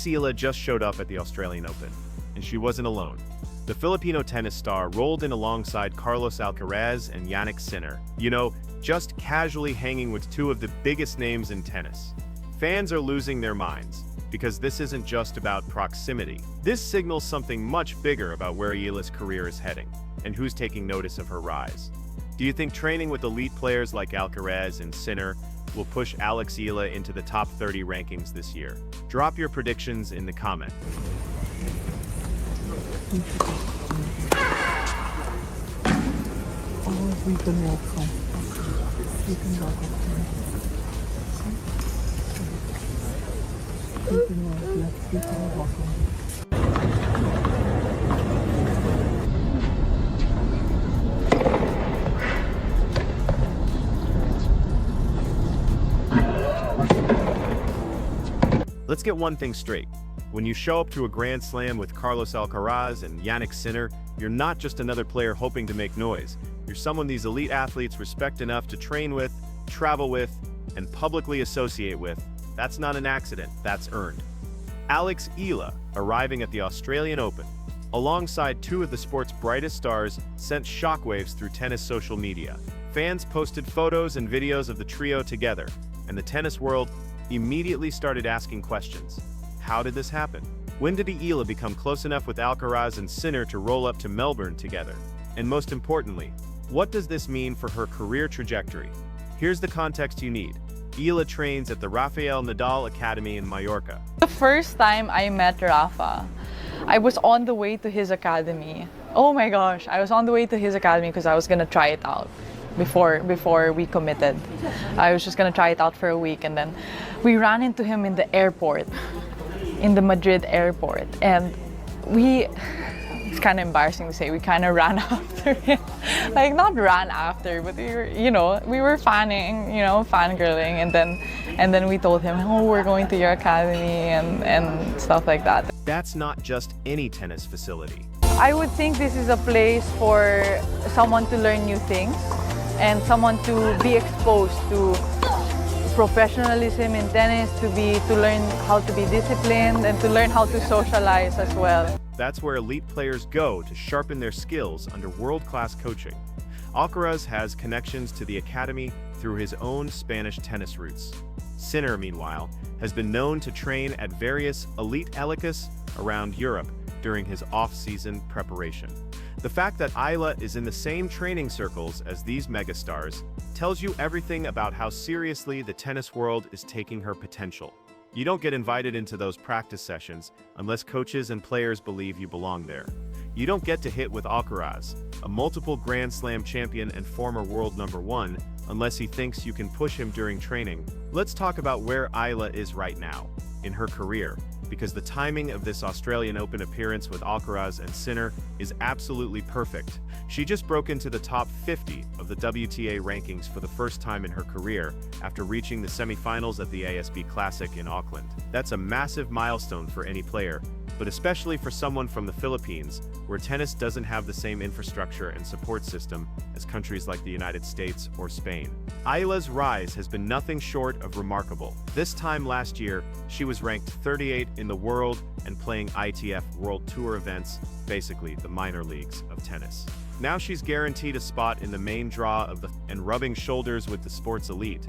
Eala just showed up at the Australian Open, and she wasn't alone. The Filipino tennis star rolled in alongside Carlos Alcaraz and Jannik Sinner, just casually hanging with two of the biggest names in tennis. Fans are losing their minds, because this isn't just about proximity. This signals something much bigger about where Eala's career is heading, and who's taking notice of her rise. Do you think training with elite players like Alcaraz and Sinner will push Eala into the top 30 rankings this year? Drop your predictions in the comment. We can walk from. We can walk up. We can walk left. We can walk on. Let's get one thing straight. When you show up to a Grand Slam with Carlos Alcaraz and Jannik Sinner, you're not just another player hoping to make noise. You're someone these elite athletes respect enough to train with, travel with, and publicly associate with. That's not an accident, that's earned. Eala, arriving at the Australian Open, alongside two of the sport's brightest stars, sent shockwaves through tennis social media. Fans posted photos and videos of the trio together, and the tennis world immediately started asking questions. How did this happen? When did Eala become close enough with Alcaraz and Sinner to roll up to Melbourne together? And most importantly, what does this mean for her career trajectory? Here's the context you need. Eala trains at the Rafael Nadal Academy in Mallorca. The first time I met Rafa, I was on the way to his academy. Oh my gosh, I was on the way to his academy because I was gonna try it out before we committed. I was just gonna try it out for a week, and then we ran into him in the airport, in the Madrid airport, and it's kind of embarrassing to say, we kind of ran after him. Like, not ran after, but we were fanning, fangirling, and then we told him, oh, we're going to your academy and stuff like that. That's not just any tennis facility. I would think this is a place for someone to learn new things and someone to be exposed to professionalism in tennis, to learn how to be disciplined and to learn how to socialize as well. That's where elite players go to sharpen their skills under world-class coaching. Alcaraz has connections to the academy through his own Spanish tennis roots. Sinner, meanwhile, has been known to train at various elite elicas around Europe during his off-season preparation. The fact that Eala is in the same training circles as these megastars tells you everything about how seriously the tennis world is taking her potential. You don't get invited into those practice sessions unless coaches and players believe you belong there. You don't get to hit with Alcaraz, a multiple Grand Slam champion and former world #1, unless he thinks you can push him during training. Let's talk about where Eala is right now in her career, because the timing of this Australian Open appearance with Alcaraz and Sinner is absolutely perfect. She just broke into the top 50 of the WTA rankings for the first time in her career after reaching the semifinals at the ASB Classic in Auckland. That's a massive milestone for any player, but especially for someone from the Philippines, where tennis doesn't have the same infrastructure and support system as countries like the United States or Spain. Eala's rise has been nothing short of remarkable. This time last year, she was ranked 38 in the world and playing ITF World Tour events, basically the minor leagues of tennis. Now she's guaranteed a spot in the main draw and rubbing shoulders with the sport's elite.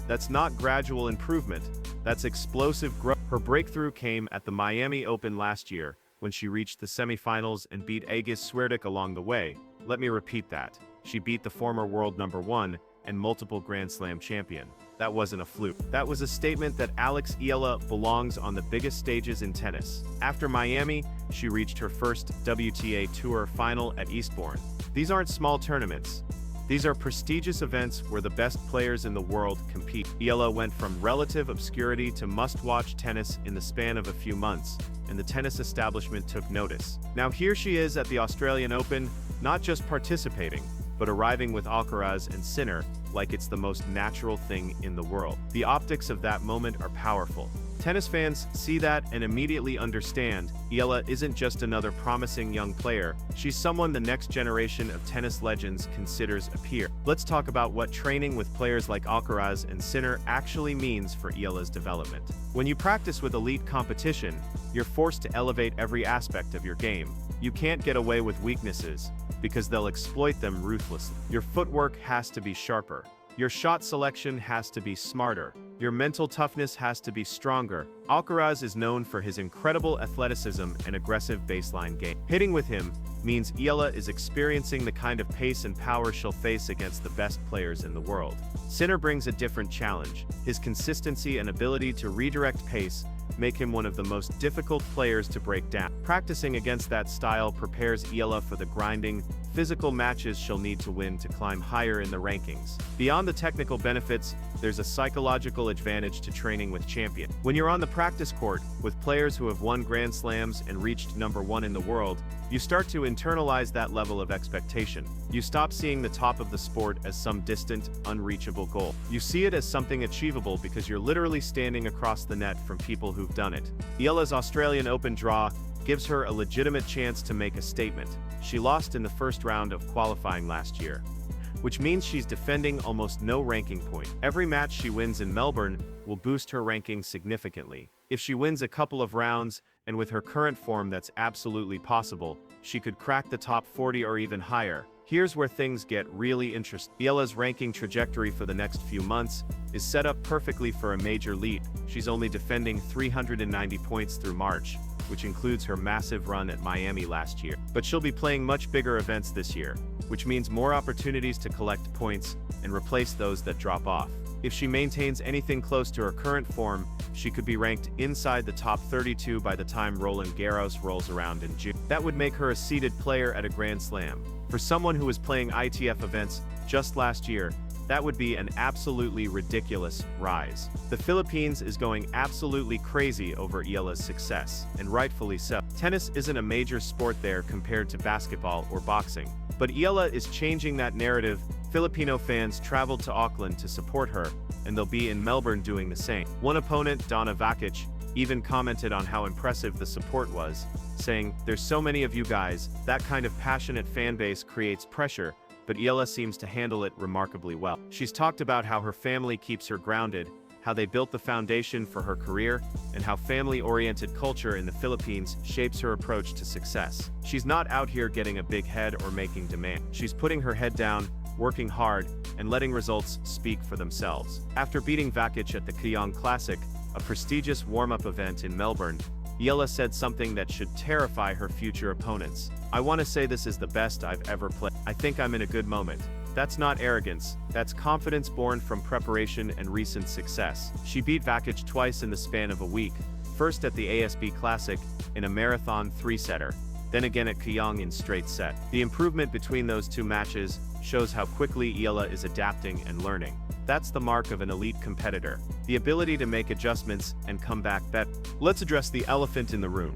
That's not gradual improvement, that's explosive growth. Her breakthrough came at the Miami Open last year when she reached the semifinals and beat Aegis Swiatek along the way. Let me repeat that. She beat the former world #1 and multiple Grand Slam champion. That wasn't a fluke. That was a statement that Eala belongs on the biggest stages in tennis. After Miami, she reached her first WTA Tour final at Eastbourne. These aren't small tournaments. These are prestigious events where the best players in the world compete. Eala went from relative obscurity to must-watch tennis in the span of a few months, and the tennis establishment took notice. Now here she is at the Australian Open, not just participating, but arriving with Alcaraz and Sinner like it's the most natural thing in the world. The optics of that moment are powerful. Tennis fans see that and immediately understand Eala isn't just another promising young player, she's someone the next generation of tennis legends considers a peer. Let's talk about what training with players like Alcaraz and Sinner actually means for Eala's development. When you practice with elite competition, you're forced to elevate every aspect of your game. You can't get away with weaknesses, because they'll exploit them ruthlessly. Your footwork has to be sharper. Your shot selection has to be smarter. Your mental toughness has to be stronger. Alcaraz is known for his incredible athleticism and aggressive baseline game. Hitting with him means Eala is experiencing the kind of pace and power she'll face against the best players in the world. Sinner brings a different challenge. His consistency and ability to redirect pace make him one of the most difficult players to break down. Practicing against that style prepares Eala for the grinding, physical matches she'll need to win to climb higher in the rankings. Beyond the technical benefits, there's a psychological advantage to training with champions. When you're on the practice court with players who have won Grand Slams and reached #1 in the world, you start to internalize that level of expectation. You stop seeing the top of the sport as some distant, unreachable goal. You see it as something achievable because you're literally standing across the net from people who've done it. Eala's Australian Open draw gives her a legitimate chance to make a statement. She lost in the first round of qualifying last year, which means she's defending almost no ranking point. Every match she wins in Melbourne will boost her ranking significantly. If she wins a couple of rounds, and with her current form that's absolutely possible, she could crack the top 40 or even higher. Here's where things get really interesting. Eala's ranking trajectory for the next few months is set up perfectly for a major leap. She's only defending 390 points through March, which includes her massive run at Miami last year. But she'll be playing much bigger events this year, which means more opportunities to collect points and replace those that drop off. If she maintains anything close to her current form, she could be ranked inside the top 32 by the time Roland Garros rolls around in June. That would make her a seeded player at a Grand Slam. For someone who was playing ITF events just last year, that would be an absolutely ridiculous rise. The Philippines is going absolutely crazy over Eala's success, and rightfully so. Tennis isn't a major sport there compared to basketball or boxing. But Eala is changing that narrative. Filipino fans traveled to Auckland to support her, and they'll be in Melbourne doing the same. One opponent, Donna Vakic, even commented on how impressive the support was, saying, "There's so many of you guys, that kind of passionate fan base creates pressure, but Eala seems to handle it remarkably well." She's talked about how her family keeps her grounded, how they built the foundation for her career, and how family-oriented culture in the Philippines shapes her approach to success. She's not out here getting a big head or making demands. She's putting her head down, working hard, and letting results speak for themselves. After beating Vakic at the Kayong Classic, a prestigious warm-up event in Melbourne, Eala said something that should terrify her future opponents. "I want to say this is the best I've ever played. I think I'm in a good moment." That's not arrogance, that's confidence born from preparation and recent success. She beat Vakic twice in the span of a week, first at the ASB Classic in a marathon 3-setter, then again at Kayong in straight set. The improvement between those two matches shows how quickly Eala is adapting and learning. That's the mark of an elite competitor, the ability to make adjustments and come back better. Let's address the elephant in the room.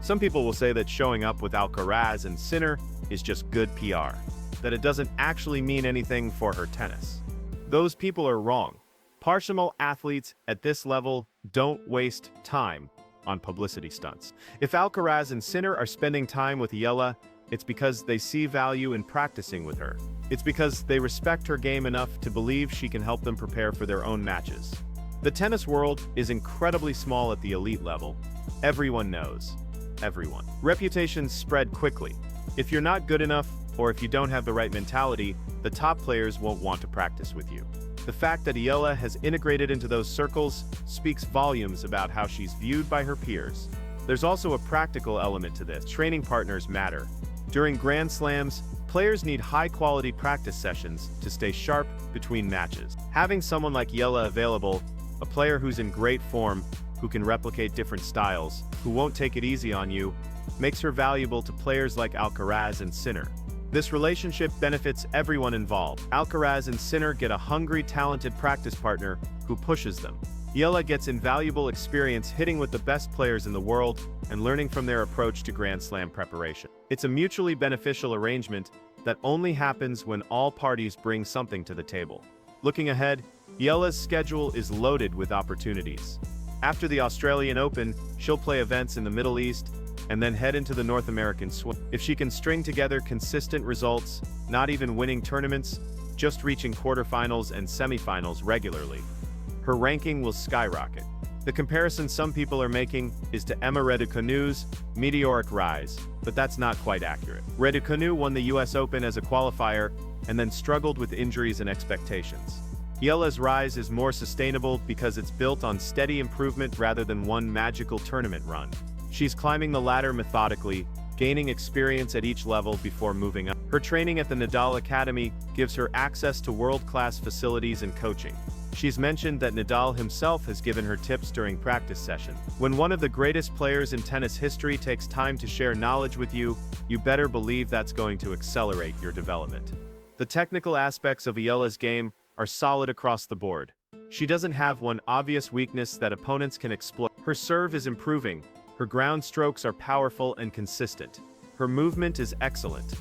Some people will say that showing up with Alcaraz and Sinner is just good PR, that it doesn't actually mean anything for her tennis. Those people are wrong. Professional athletes at this level don't waste time on publicity stunts. If Alcaraz and Sinner are spending time with Eala, it's because they see value in practicing with her. It's because they respect her game enough to believe she can help them prepare for their own matches. The tennis world is incredibly small at the elite level. Everyone knows. Everyone. Reputations spread quickly. If you're not good enough, or if you don't have the right mentality, the top players won't want to practice with you. The fact that Eala has integrated into those circles speaks volumes about how she's viewed by her peers. There's also a practical element to this. Training partners matter. During Grand Slams, players need high-quality practice sessions to stay sharp between matches. Having someone like Eala available, a player who's in great form, who can replicate different styles, who won't take it easy on you, makes her valuable to players like Alcaraz and Sinner. This relationship benefits everyone involved. Alcaraz and Sinner get a hungry, talented practice partner who pushes them. Eala gets invaluable experience hitting with the best players in the world and learning from their approach to Grand Slam preparation. It's a mutually beneficial arrangement that only happens when all parties bring something to the table. Looking ahead, Eala's schedule is loaded with opportunities. After the Australian Open, she'll play events in the Middle East and then head into the North American swing. If she can string together consistent results, not even winning tournaments, just reaching quarterfinals and semifinals regularly, her ranking will skyrocket. The comparison some people are making is to Emma Raducanu's meteoric rise, but that's not quite accurate. Raducanu won the US Open as a qualifier and then struggled with injuries and expectations. Eala's rise is more sustainable because it's built on steady improvement rather than one magical tournament run. She's climbing the ladder methodically, gaining experience at each level before moving up. Her training at the Nadal Academy gives her access to world-class facilities and coaching. She's mentioned that Nadal himself has given her tips during practice session. When one of the greatest players in tennis history takes time to share knowledge with you, you better believe that's going to accelerate your development. The technical aspects of Eala's game are solid across the board. She doesn't have one obvious weakness that opponents can exploit. Her serve is improving, her ground strokes are powerful and consistent. Her movement is excellent.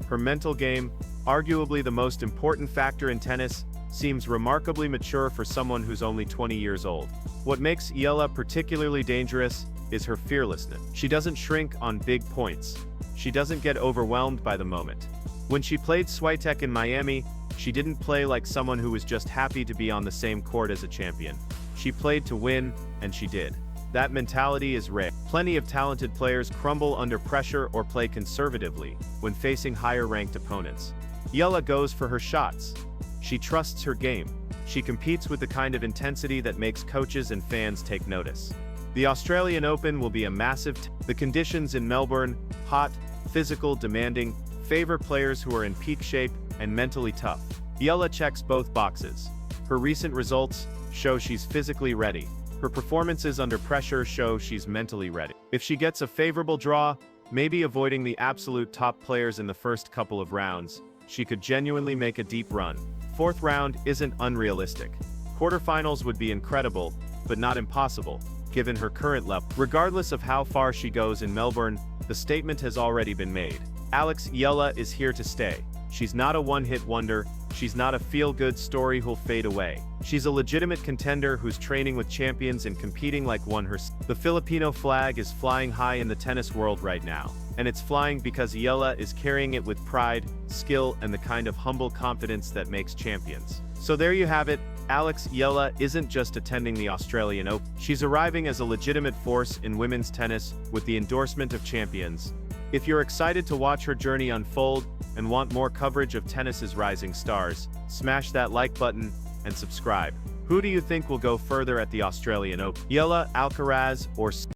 Her mental game, arguably the most important factor in tennis, seems remarkably mature for someone who's only 20 years old. What makes Eala particularly dangerous is her fearlessness. She doesn't shrink on big points. She doesn't get overwhelmed by the moment. When she played Swiatek in Miami, she didn't play like someone who was just happy to be on the same court as a champion. She played to win, and she did. That mentality is rare. Plenty of talented players crumble under pressure or play conservatively when facing higher-ranked opponents. Eala goes for her shots. She trusts her game. She competes with the kind of intensity that makes coaches and fans take notice. The Australian Open will be a massive The conditions in Melbourne, hot, physical, demanding, favor players who are in peak shape and mentally tough. Eala checks both boxes. Her recent results show she's physically ready. Her performances under pressure show she's mentally ready. If she gets a favorable draw, maybe avoiding the absolute top players in the first couple of rounds, she could genuinely make a deep run. Fourth round isn't unrealistic. Quarterfinals would be incredible, but not impossible, given her current level. Regardless of how far she goes in Melbourne, the statement has already been made. Eala is here to stay. She's not a one-hit wonder. She's not a feel-good story who'll fade away. She's a legitimate contender who's training with champions and competing like one herself. The Filipino flag is flying high in the tennis world right now. And it's flying because Eala is carrying it with pride, skill, and the kind of humble confidence that makes champions. So there you have it. Eala isn't just attending the Australian Open. She's arriving as a legitimate force in women's tennis with the endorsement of champions. If you're excited to watch her journey unfold and want more coverage of tennis's rising stars, smash that like button and subscribe. Who do you think will go further at the Australian Open? Eala, Alcaraz, or